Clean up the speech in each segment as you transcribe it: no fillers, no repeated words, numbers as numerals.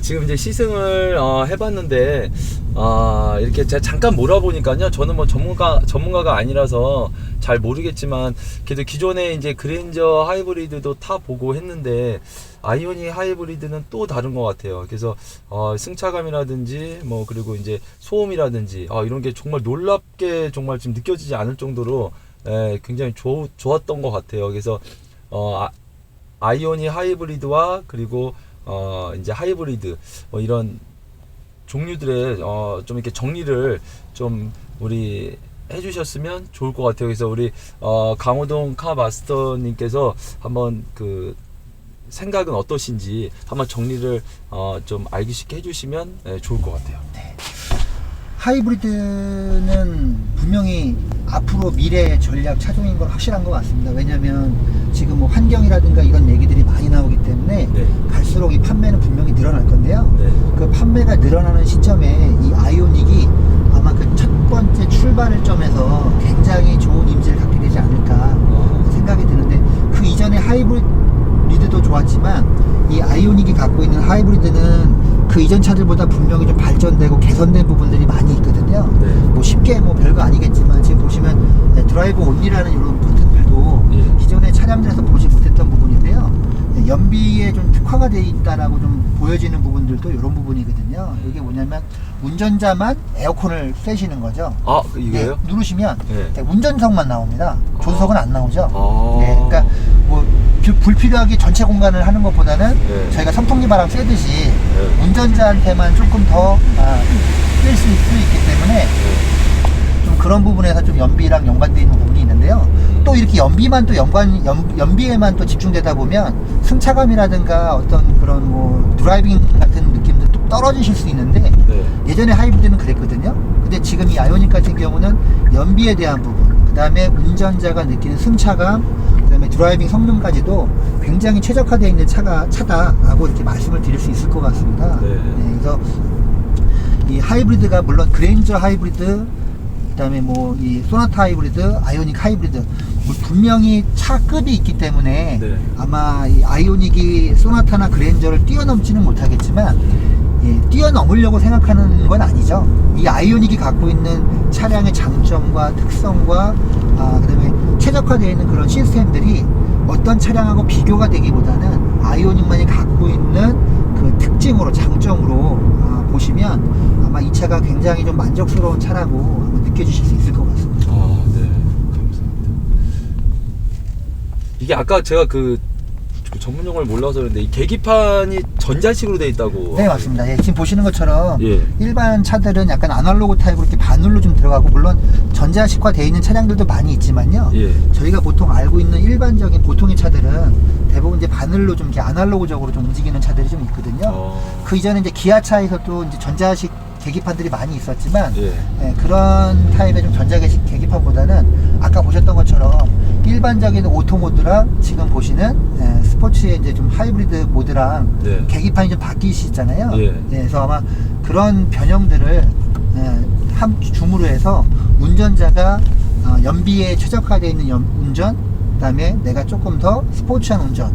지금 이제 시승을 해봤는데 이렇게 제가 잠깐 몰아보니까요. 저는 뭐 전문가가 아니라서 잘 모르겠지만 그래도 기존에 이제 그랜저 하이브리드도 타 보고 했는데 아이오닉 하이브리드는 또 다른 것 같아요. 그래서 승차감이라든지 뭐 그리고 이제 소음이라든지 이런 게 정말 놀랍게 정말 지금 느껴지지 않을 정도로 굉장히 좋았던 것 같아요. 그래서 아이오닉 하이브리드와 그리고 이제 하이브리드 이런 종류들의 좀 이렇게 정리를 좀 우리 해주셨으면 좋을 것 같아요. 그래서 우리 강호동 카마스터님께서 한번 그 생각은 어떠신지 한번 정리를 좀 알기 쉽게 해주시면 좋을 것 같아요. 네. 하이브리드는 분명히 앞으로 미래 전략 차종인 건 확실한 것 같습니다. 왜냐하면 지금 뭐 환경이라든가 이런 얘기들이 많이 나오기 때문에 갈수록 이 판매는 분명히 늘어날 건데요. 그 판매가 늘어나는 시점에 이 아이오닉이 아마 그 첫 번째 출발점에서 굉장히 좋은 이미지를 갖게 되지 않을까 생각이 드는데, 그 이전에 하이브리드도 좋았지만 이 아이오닉이 갖고 있는 하이브리드는 그 이전 차들보다 분명히 좀 발전되고 개선된 부분들이 많이 있거든요. 뭐 쉽게 뭐 별거 아니겠지만 지금 보시면 드라이브 온리라는 이런 버튼들도 기존의 차량들에서 보지 못했던 부분인데요. 연비에 좀 특화가 되어 있다라고 좀 보여지는 부분들도 이런 부분이거든요. 이게 뭐냐면 운전자만 에어컨을 쐬시는 거죠. 이게요? 누르시면 운전석만 나옵니다. 조수석은 안 나오죠. 그러니까 뭐 불필요하게 전체 공간을 하는 것보다는 저희가 선풍기 바람 쐬듯이 운전자한테만 조금 더 쓸 수 있기 때문에 좀 그런 부분에서 좀 연비랑 연관되어 있는 부분이 있는데요. 또 이렇게 연비에만 또 집중되다 보면 승차감이라든가 어떤 그런 뭐 드라이빙 같은 느낌도 또 떨어지실 수 있는데 예전에 하이브리드는 그랬거든요. 근데 지금 이 아이오닉 같은 경우는 연비에 대한 부분, 그 다음에 운전자가 느끼는 승차감, 그 다음에 드라이빙 성능까지도 굉장히 최적화되어 있는 차다라고 이렇게 말씀을 드릴 수 있을 것 같습니다. 그래서 이 하이브리드가 물론 그랜저 하이브리드, 그 다음에 뭐 이 소나타 하이브리드, 아이오닉 하이브리드 뭐 분명히 차급이 있기 때문에 아마 이 아이오닉이 소나타나 그랜저를 뛰어넘지는 못하겠지만 뛰어넘으려고 생각하는 건 아니죠. 이 아이오닉이 갖고 있는 차량의 장점과 특성과 그 다음에 최적화되어 있는 그런 시스템들이 어떤 차량하고 비교가 되기보다는 아이오닉만이 갖고 있는 그 특징으로, 장점으로 보시면 아마 이 차가 굉장히 좀 만족스러운 차라고 느껴지실 수 있을 것 같습니다. 네, 감사합니다. 이게 아까 제가 그 전문 용어를 몰라서 그런데 이 계기판이 전자식으로 되어 있다고. 네, 맞습니다. 지금 보시는 것처럼 일반 차들은 약간 아날로그 타입으로 이렇게 바늘로 좀 들어가고, 물론 전자식화 되어 있는 차량들도 많이 있지만요. 저희가 보통 알고 있는 일반적인 보통의 차들은 대부분 이제 바늘로 좀 이렇게 아날로그적으로 좀 움직이는 차들이 좀 있거든요. 그 이전에 이제 기아차에서도 이제 전자식 계기판들이 많이 있었지만 그런 타입의 좀 전자식 계기판보다는 아까 보셨던 것처럼 일반적인 오토 모드랑 지금 보시는 스포츠의 이제 좀 하이브리드 모드랑 계기판이 좀 바뀌시잖아요. 그래서 아마 그런 변형들을 줌으로 해서 운전자가 연비에 최적화되어 있는 운전, 그 다음에 내가 조금 더 스포츠한 운전,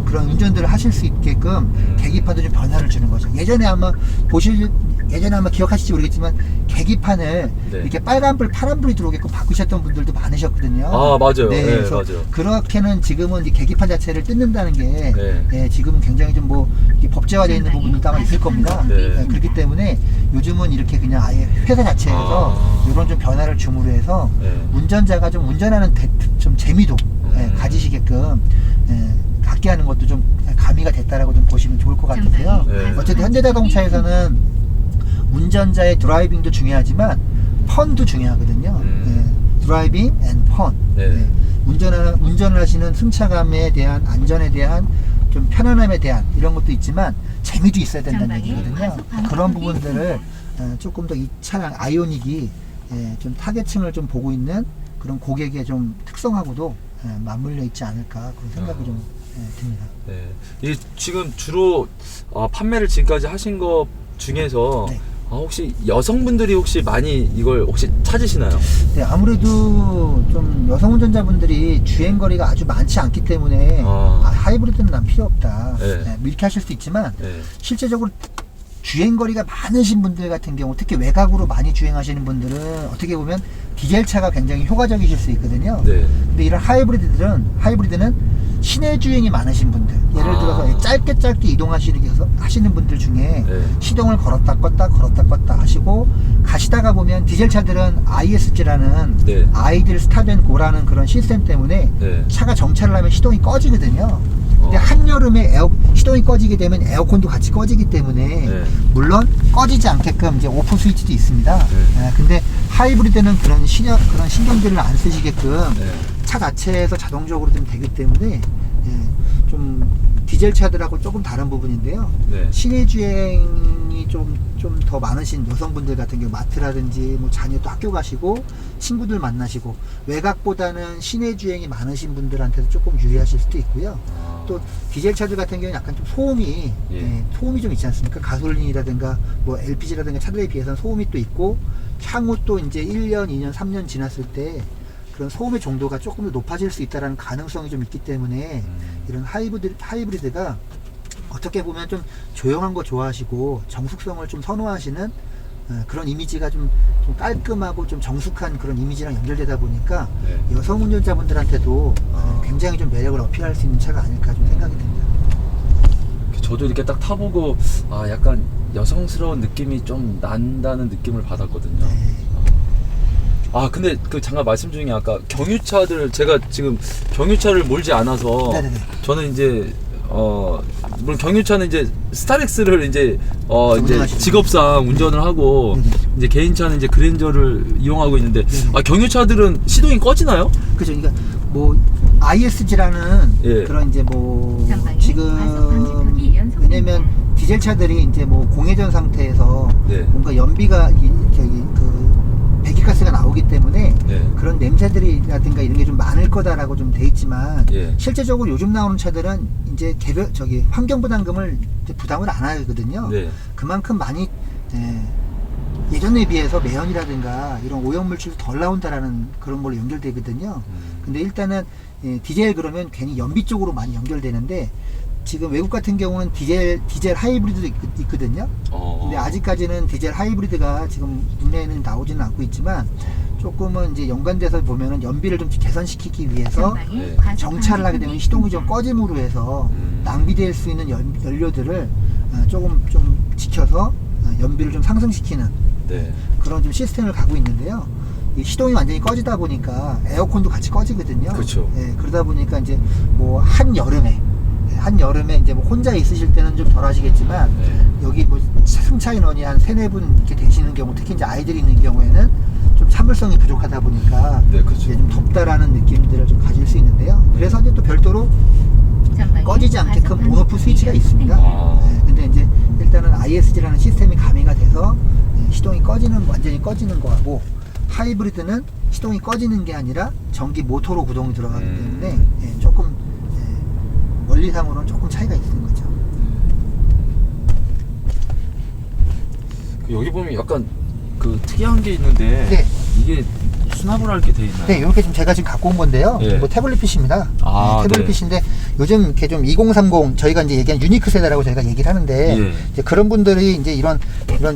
그런 운전들을 하실 수 있게끔 계기판도 좀 변화를 주는 거죠. 예전에 아마 기억하실지 모르겠지만 계기판을 이렇게 빨간불, 파란불이 들어오게끔 바꾸셨던 분들도 많으셨거든요. 맞아요. 그래서 맞아요. 그렇게는 지금은 이제 계기판 자체를 뜯는다는 게 지금은 굉장히 좀 뭐 법제화되어 있는 부분도 아마 있을 겁니다. 그렇기 때문에 요즘은 이렇게 그냥 아예 회사 자체에서 이런 좀 변화를 줌으로 해서 운전자가 좀 운전하는 좀 재미도 가지시게끔 갖게 하는 것도 좀 가미가 됐다라고 좀 보시면 좋을 것 같은데요. 어쨌든 현대자동차에서는 운전자의 드라이빙도 중요하지만 펀도 중요하거든요. 드라이빙 앤 펀. 운전을 하시는 승차감에 대한, 안전에 대한, 좀 편안함에 대한 이런 것도 있지만 재미도 있어야 된다는 얘기거든요. 그런 부분들을 조금 더 이 차량 아이오닉이 좀 타겟층을 좀 보고 있는 그런 고객의 좀 특성하고도 맞물려 있지 않을까, 그런 생각이 좀 듭니다. 이 지금 주로 판매를 지금까지 하신 것 중에서 혹시 여성분들이 혹시 많이 이걸 혹시 찾으시나요? 네, 아무래도 좀 여성 운전자분들이 주행 거리가 아주 많지 않기 때문에 하이브리드는 난 필요 없다. 네. 네, 이렇게 하실 수 있지만 네. 실제적으로 주행 거리가 많으신 분들 같은 경우, 특히 외곽으로 많이 주행하시는 분들은 어떻게 보면 디젤차가 굉장히 효과적이실 수 있거든요. 네. 근데 이런 하이브리드는 시내 주행이 많으신 분들, 예를 들어서 짧게 하시는 분들 중에 네. 시동을 걸었다 껐다 하시고 가시다가 보면 디젤차들은 ISG라는 네. 아이들 스탑 앤 고라는 그런 시스템 때문에 네. 차가 정차를 하면 시동이 꺼지거든요. 근데 한여름에 시동이 꺼지게 되면 에어컨도 같이 꺼지기 때문에 네. 물론 꺼지지 않게끔 이제 오프 스위치도 있습니다. 네. 근데 하이브리드는 그런 신경들을 안 쓰시게끔 네. 차 자체에서 자동적으로 좀 되기 때문에 좀 디젤 차들하고 조금 다른 부분인데요. 네. 시내 주행이 좀 더 많으신 여성분들 같은 경우 마트라든지 뭐 자녀도 학교 가시고 친구들 만나시고 외곽보다는 시내 주행이 많으신 분들한테도 조금 유리하실 수도 있고요. 또 디젤 차들 같은 경우는 약간 좀 소음이 소음이 좀 있지 않습니까? 가솔린이라든가 뭐 LPG라든가 차들에 비해서는 소음이 또 있고 향후 또 이제 1년, 2년, 3년 지났을 때 그런 소음의 정도가 조금 더 높아질 수 있다는 가능성이 좀 있기 때문에 이런 하이브리드가 어떻게 보면 좀 조용한 거 좋아하시고 정숙성을 좀 선호하시는 그런 이미지가 좀 깔끔하고 좀 정숙한 그런 이미지랑 연결되다 보니까 네. 여성 운전자분들한테도 굉장히 좀 매력을 어필할 수 있는 차가 아닐까 좀 생각이 듭니다. 저도 이렇게 딱 타보고 약간 여성스러운 느낌이 좀 난다는 느낌을 받았거든요. 네. 근데 그 잠깐 말씀 중에 아까 경유차들, 제가 지금 경유차를 몰지 않아서 네네네. 저는 이제 물론 경유차는 이제 스타렉스를 이제 직업상 운전을 하고 네네. 이제 개인차는 이제 그랜저를 이용하고 있는데 네네. 경유차들은 시동이 꺼지나요? 그죠. 그러니까 뭐 ISG라는 그런 이제 뭐 지금 왜냐면 디젤 차들이 이제 뭐 공회전 상태에서 뭔가 연비가 배기가스가 나오기 때문에 그런 냄새들이라든가 이런 게 좀 많을 거다라고 좀 돼 있지만 실제적으로 요즘 나오는 차들은 이제 환경 부담금을 이제 부담을 안 하거든요. 그만큼 많이 예전에 비해서 매연이라든가 이런 오염물질도 덜 나온다라는 그런 걸로 연결되거든요. 근데 일단은 디젤 그러면 괜히 연비 쪽으로 많이 연결되는데 지금 외국 같은 경우는 디젤 하이브리드도 있거든요. 근데 아직까지는 디젤 하이브리드가 지금 국내에는 나오지는 않고 있지만 조금은 이제 연관돼서 보면은 연비를 좀 개선시키기 위해서 정차를 하게 되면 시동이 좀 꺼짐으로 해서 낭비될 수 있는 연료들을 조금 좀 지켜서 연비를 좀 상승시키는 그런 좀 시스템을 가고 있는데요. 이 시동이 완전히 꺼지다 보니까 에어컨도 같이 꺼지거든요. 그렇죠. 그러다 보니까 이제 뭐 한여름에 이제 뭐 혼자 있으실 때는 좀 덜 하시겠지만 여기 뭐 승차 인원이 한 3-4분 이렇게 되시는 경우, 특히 이제 아이들이 있는 경우에는 좀 참을성이 부족하다 보니까 이제 좀 덥다라는 느낌들을 좀 가질 수 있는데요. 그래서 이제 또 별도로 꺼지지 않게끔 온오프 스위치가 있습니다. 근데 이제 일단은 ISG라는 시스템이 가미가 돼서 시동이 완전히 꺼지는 거하고 하이브리드는 시동이 꺼지는 게 아니라 전기 모터로 구동이 들어가기 때문에 조금 원리상으로는 조금 차이가 있는 거죠. 여기 보면 약간 그 특이한 게 있는데 이게 수납을 할 게 돼 있나요? 네, 이렇게 제가 지금 갖고 온 건데요. 뭐 태블릿 PC입니다. 태블릿 PC인데 요즘 이렇게 좀 2030 저희가 이제 얘기한 유니크 세대라고 저희가 얘기를 하는데 이제 그런 분들이 이제 이런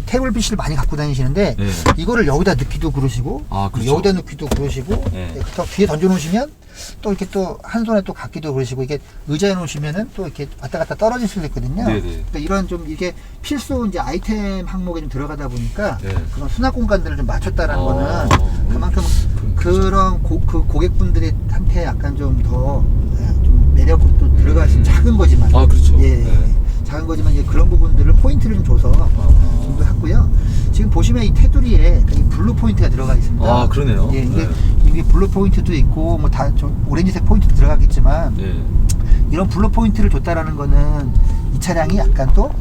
태블릿 PC를 많이 갖고 다니시는데 이거를 여기다 넣기도 그러시고 여기다 넣기도 그러시고 그렇다고 뒤에 던져 놓으시면 또 이렇게 또 한 손에 또 갖기도 그러시고 이게 의자에 놓으시면은 또 이렇게 왔다 갔다 떨어질 수도 있거든요. 그러니까 이런 좀 이게 필수 이제 아이템 항목에 좀 들어가다 보니까 그런 수납 공간들을 좀 맞췄다라는 거는 그만큼 그런 그 고객분들한테 약간 좀 더 좀 매력으로 또 들어갈 수 있는 작은 거지만 그렇죠. 작은 거지만 이제 그런 부분들을 포인트를 좀 줘서 좀 했고요. 지금 보시면 이 테두리에 블루 포인트가 들어가 있습니다. 그러네요. 이게 블루 포인트도 있고 뭐 다 좀 오렌지색 포인트도 들어가겠지만 이런 블루 포인트를 줬다라는 거는 이 차량이 약간 또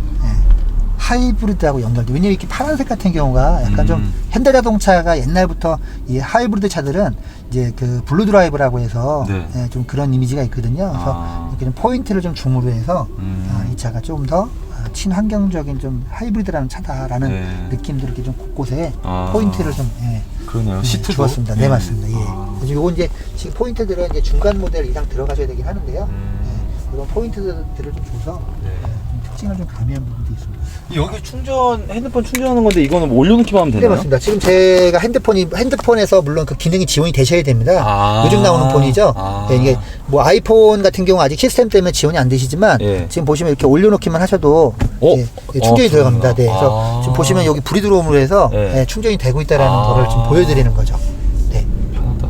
하이브리드하고 연결돼. 왜냐면 이렇게 파란색 같은 경우가 약간 좀 현대자동차가 옛날부터 이 하이브리드 차들은 이제 그 블루 드라이브라고 해서 좀 그런 이미지가 있거든요. 그래서 이렇게 좀 포인트를 좀 중으로 해서 이 차가 조금 더 친환경적인 좀 하이브리드라는 차다라는 네. 느낌들을 이렇게 좀 곳곳에 아. 포인트를 좀 그러네요. 시트도 주었습니다. 네, 맞습니다. 예. 아. 그래서 요거 이제 지금 포인트들은 이제 중간 모델 이상 들어가셔야 되긴 하는데요. 이런 포인트들을 좀 줘서 네. 특징을 좀 가미한 부분도 있습니다. 여기 핸드폰 충전하는 건데 이거는 뭐 올려놓기만 하면 네, 되나요? 맞습니다. 지금 제가 핸드폰에서 물론 그 기능이 지원이 되셔야 됩니다. 아. 요즘 나오는 폰이죠. 아. 네, 이게 뭐 아이폰 같은 경우 아직 시스템 때문에 지원이 안 되시지만 예. 지금 보시면 이렇게 올려놓기만 하셔도 충전이 들어갑니다. 네, 그래서 지금 보시면 여기 불이 들어옴으로 해서 예. 충전이 되고 있다라는 거를 좀 보여드리는 거죠. 네. 편하다.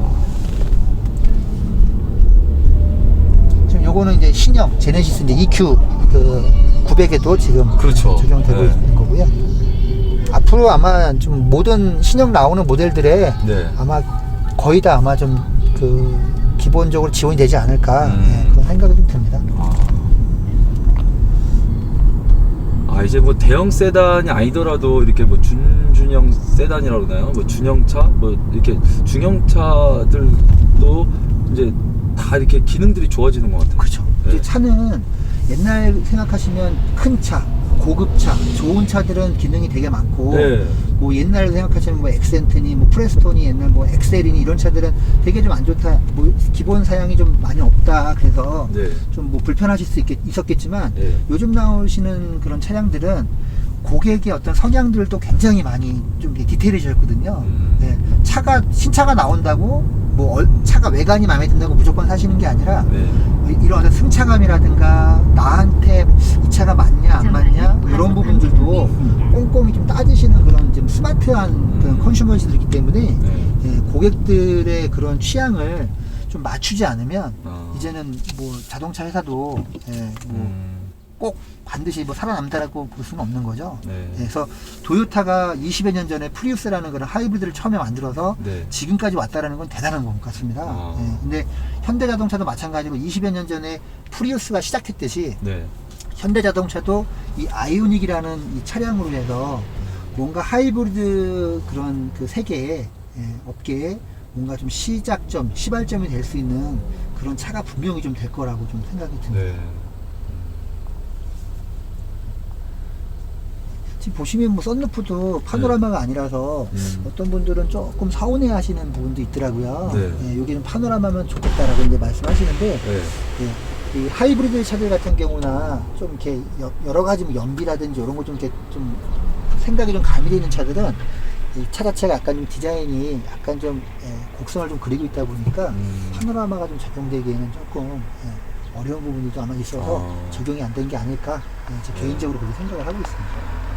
지금 요거는 이제 신형 제네시스 이제 EQ 그 900에도 지금 그렇죠. 적용되고 네. 있는 거고요. 앞으로 아마 좀 모든 신형 나오는 모델들에 네. 아마 거의 다 아마 좀 그 기본적으로 지원이 되지 않을까 그런 생각이 좀 듭니다. 이제 뭐 대형 세단이 아니더라도 이렇게 뭐 준형 세단이라고 그러나요? 뭐 중형차 뭐 이렇게 중형차들도 이제 다 이렇게 기능들이 좋아지는 것 같아요. 그렇죠. 네. 이제 차는 옛날 생각하시면 큰 차, 고급차, 좋은 차들은 기능이 되게 많고 네. 뭐 옛날 생각하시면 뭐 엑센트니 뭐 프레스톤이 옛날 뭐 엑셀이니 이런 차들은 되게 좀 안 좋다. 뭐 기본 사양이 좀 많이 없다. 그래서 네. 좀 뭐 불편하실 수 있었겠지만 네. 요즘 나오시는 그런 차량들은 고객의 어떤 성향들도 굉장히 많이 좀 디테일해졌거든요. 네. 신차가 나온다고 뭐 차가 외관이 마음에 든다고 무조건 사시는 게 아니라 네. 이런 어떤 승차감이라든가 나한테 이 차가 맞냐 안 맞냐 이런 부분들도 꼼꼼히 좀 따지시는 그런 좀 스마트한 그런 컨슈머이시들이기 때문에 네. 고객들의 그런 취향을 좀 맞추지 않으면 이제는 이제는 뭐 자동차 회사도 꼭 반드시 뭐 살아남다라고 볼 수는 없는 거죠. 네. 그래서 도요타가 20여 년 전에 프리우스라는 그런 하이브리드를 처음에 만들어서 네. 지금까지 왔다라는 건 대단한 것 같습니다. 근데 현대자동차도 마찬가지로 20여 년 전에 프리우스가 시작했듯이 네. 현대자동차도 이 아이오닉이라는 이 차량으로 해서 뭔가 하이브리드 그런 그 세계에 업계에 뭔가 좀 시작점, 시발점이 될 수 있는 그런 차가 분명히 좀 될 거라고 좀 생각이 듭니다. 네. 지금 보시면 뭐 썬루프도 파노라마가 아니라서 어떤 분들은 조금 서운해 하시는 부분도 있더라고요. 네. 여기는 파노라마면 좋겠다라고 이제 말씀하시는데 이 하이브리드 차들 같은 경우나 좀 이렇게 여러 가지 뭐 연비라든지 이런 거 좀 이렇게 좀 생각이 좀 가미되어 있는 차들은 이 차 자체가 약간 좀 디자인이 약간 좀 곡선을 좀 그리고 있다 보니까 파노라마가 좀 적용되기에는 조금 어려운 부분이 아마 있어서 적용이 안 된 게 아닐까 제 개인적으로 그렇게 생각을 하고 있습니다.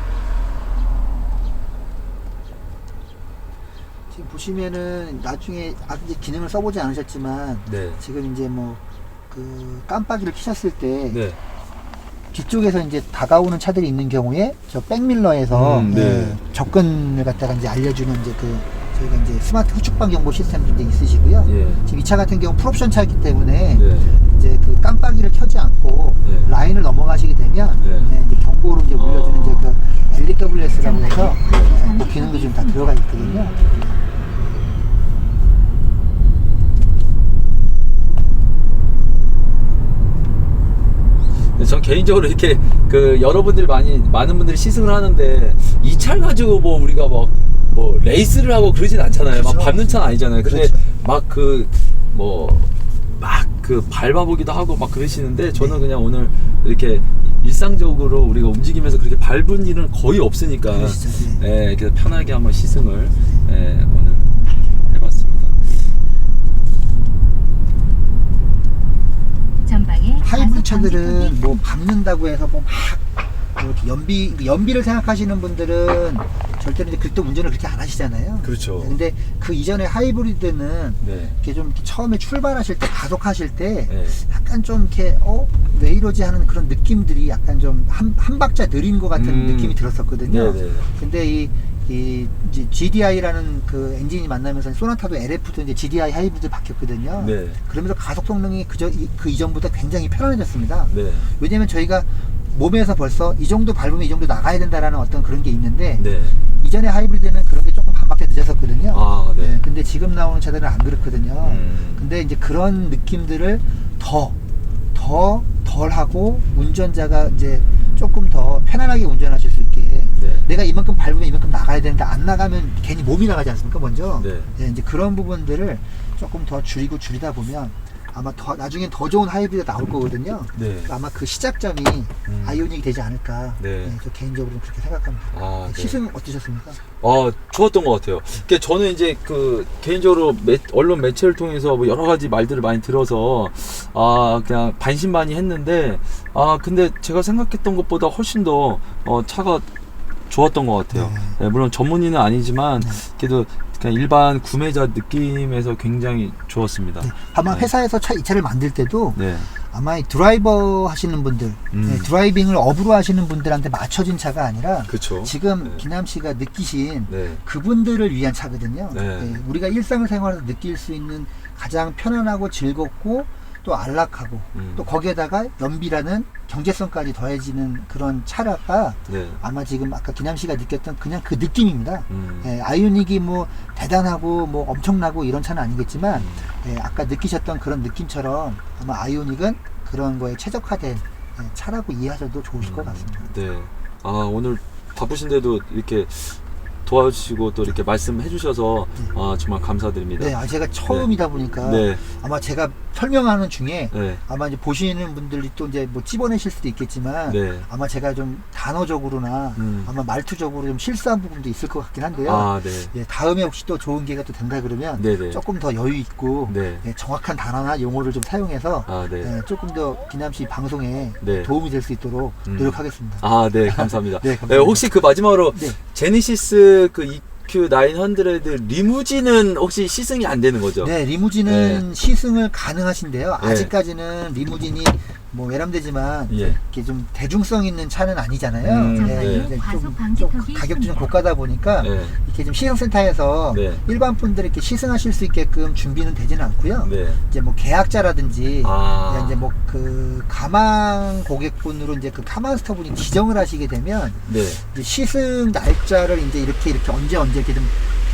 지금 보시면은 나중에 아직 기능을 써보지 않으셨지만 네. 지금 이제 뭐 그 깜빡이를 켜셨을 때 네. 뒤쪽에서 이제 다가오는 차들이 있는 경우에 저 백밀러에서 네. 접근을 갖다가 이제 알려주는 이제 그 저희가 이제 스마트 후측방 경보 시스템도 이제 있으시고요. 지금 이 차 같은 경우 풀옵션 차이기 때문에 이제 그 깜빡이를 켜지 않고 라인을 넘어가시게 되면 이제 경고로 이제 울려주는 이제 그 LWS라고 해서 그 기능도 좀 다 들어가 있거든요. 전 개인적으로 이렇게 그 여러분들 많은 분들이 시승을 하는데 이 차를 가지고 뭐 우리가 뭐 레이스를 하고 그러진 않잖아요. 그렇죠. 막 밟는 차는 아니잖아요. 근데 그렇죠. 막 그 밟아보기도 하고 막 그러시는데 저는 그냥 오늘 이렇게 일상적으로 우리가 움직이면서 그렇게 밟은 일은 거의 없으니까 그래서 편하게 한번 시승을 오늘 해봤습니다. 하이브리드 차들은 뭐 밟는다고 해서 뭐 막 이렇게 연비를 생각하시는 분들은 절대로 이제 그때 운전을 그렇게 안 하시잖아요. 그렇죠. 근데 그 이전에 하이브리드는 이렇게 좀 이렇게 처음에 출발하실 때 가속하실 때 약간 좀 이렇게 왜 이러지 하는 그런 느낌들이 약간 좀 한 박자 느린 것 같은 느낌이 들었었거든요. 근데 이제 GDI라는 그 엔진이 만나면서 소나타도 LF도 이제 GDI 하이브리드 바뀌었거든요. 그러면서 가속 성능이 그 이전보다 굉장히 편안해졌습니다. 왜냐면 저희가 몸에서 벌써 이 정도 밟으면 이 정도 나가야 된다라는 어떤 그런 게 있는데 이전에 하이브리드는 그런 게 조금 한 박자 늦었었거든요. 근데 지금 나오는 차들은 안 그렇거든요. 근데 이제 그런 느낌들을 더 덜하고 운전자가 이제 조금 더 편안하게 운전하실 수 있게 네. 내가 이만큼 밟으면 이만큼 나가야 되는데 안 나가면 괜히 몸이 나가지 않습니까 먼저. 네. 네, 이제 그런 부분들을 조금 더 줄이다 보면 아마 더 나중엔 더 좋은 하이브리드가 나올 거거든요. 네. 그러니까 아마 그 시작점이 아이오닉이 되지 않을까. 네. 네, 저 개인적으로는 그렇게 생각합니다. 아, 네. 시승 어떠셨습니까? 좋았던 것 같아요. 그러니까 저는 이제 그 개인적으로 언론 매체를 통해서 뭐 여러 가지 말들을 많이 들어서 그냥 반신반의했는데 근데 제가 생각했던 것보다 훨씬 더 차가 좋았던 것 같아요. 네. 네, 물론 전문의는 아니지만 그래도 그냥 일반 구매자 느낌에서 굉장히 좋았습니다. 네. 아마 네. 회사에서 이 차를 만들 때도 네. 아마 이 드라이버 하시는 분들, 네, 드라이빙을 업으로 하시는 분들한테 맞춰진 차가 아니라 그쵸. 지금 네. 기남 씨가 느끼신 네. 그분들을 위한 차거든요. 네. 네, 우리가 일상생활에서 느낄 수 있는 가장 편안하고 즐겁고 또 안락하고 또 거기에다가 연비라는 경제성까지 더해지는 그런 차라가 네. 아마 지금 아까 기남 씨가 느꼈던 그냥 그 느낌입니다. 예, 아이오닉이 뭐 대단하고 뭐 엄청나고 이런 차는 아니겠지만 예, 아까 느끼셨던 그런 느낌처럼 아마 아이오닉은 그런 거에 최적화된 차라고 이해하셔도 좋으실 것 같습니다. 네. 오늘 바쁘신데도 이렇게 도와주시고 또 이렇게 말씀해 주셔서 정말 감사드립니다. 네, 제가 처음이다 보니까 네. 아마 제가 설명하는 중에 네. 아마 이제 보시는 분들이 또 이제 뭐 찝어내실 수도 있겠지만 네. 아마 제가 좀 단어적으로나 아마 말투적으로 좀 실수한 부분도 있을 것 같긴 한데요. 네. 예, 다음에 혹시 또 좋은 기회가 또 된다 그러면 네네. 조금 더 여유 있고 네. 예, 정확한 단어나 용어를 좀 사용해서 네. 예, 조금 더 기남 씨 방송에 네. 도움이 될 수 있도록 노력하겠습니다. 네, 감사합니다. 네, 감사합니다. 혹시 그 마지막으로 네. 제네시스 그 EQ900 리무진은 혹시 시승이 안 되는 거죠? 네, 리무진은 시승을 가능하신데요. 네. 아직까지는 리무진이 뭐 외람되지만 예. 이렇게 좀 대중성 있는 차는 아니잖아요. 네. 이제 좀 가격도 좀 고가다 보니까 네. 이렇게 좀 시승센터에서 네. 일반 분들이 이렇게 시승하실 수 있게끔 준비는 되지는 않고요. 네. 이제 뭐 계약자라든지 아. 이제 뭐 그 가망 고객분으로 이제 그 카마스터 분이 지정을 하시게 되면 네. 이제 시승 날짜를 이제 이렇게 언제 이렇게 좀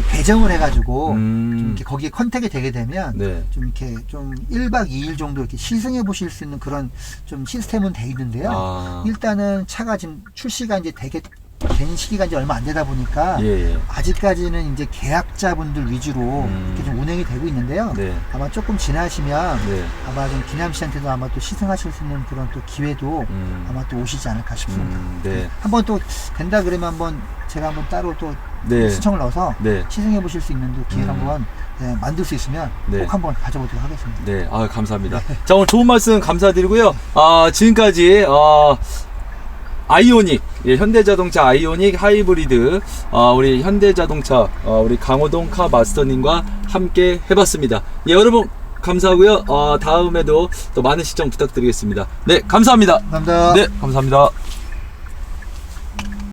배정을 해가지고 좀 이렇게 거기에 컨택이 되게 되면 네. 좀 이렇게 좀 1박 2일 정도 이렇게 시승해 보실 수 있는 그런 좀 시스템은 돼 있는데요. 일단은 차가 지금 출시가 이제 되게 된 시기가 이제 얼마 안 되다 보니까 예. 아직까지는 이제 계약자분들 위주로 이렇게 좀 운행이 되고 있는데요. 네. 아마 조금 지나시면 네. 아마 좀 기남 씨한테도 아마 또 시승하실 수 있는 그런 또 기회도 아마 또 오시지 않을까 싶습니다. 네. 한번 또 된다 그러면 한번 제가 한번 따로 또 네. 신청을 넣어서 네. 시승해 보실 수 있는 또 기회를 한번 만들 수 있으면 네. 꼭 한번 가져보도록 하겠습니다. 네. 감사합니다. 자, 오늘 좋은 말씀 감사드리고요. 지금까지 아이오닉, 현대자동차 아이오닉 하이브리드, 우리 현대자동차, 우리 강호동 카마스터님과 함께 해봤습니다. 여러분, 감사하고요. 다음에도 또 많은 시청 부탁드리겠습니다. 네, 감사합니다. 감사합니다. 네, 감사합니다.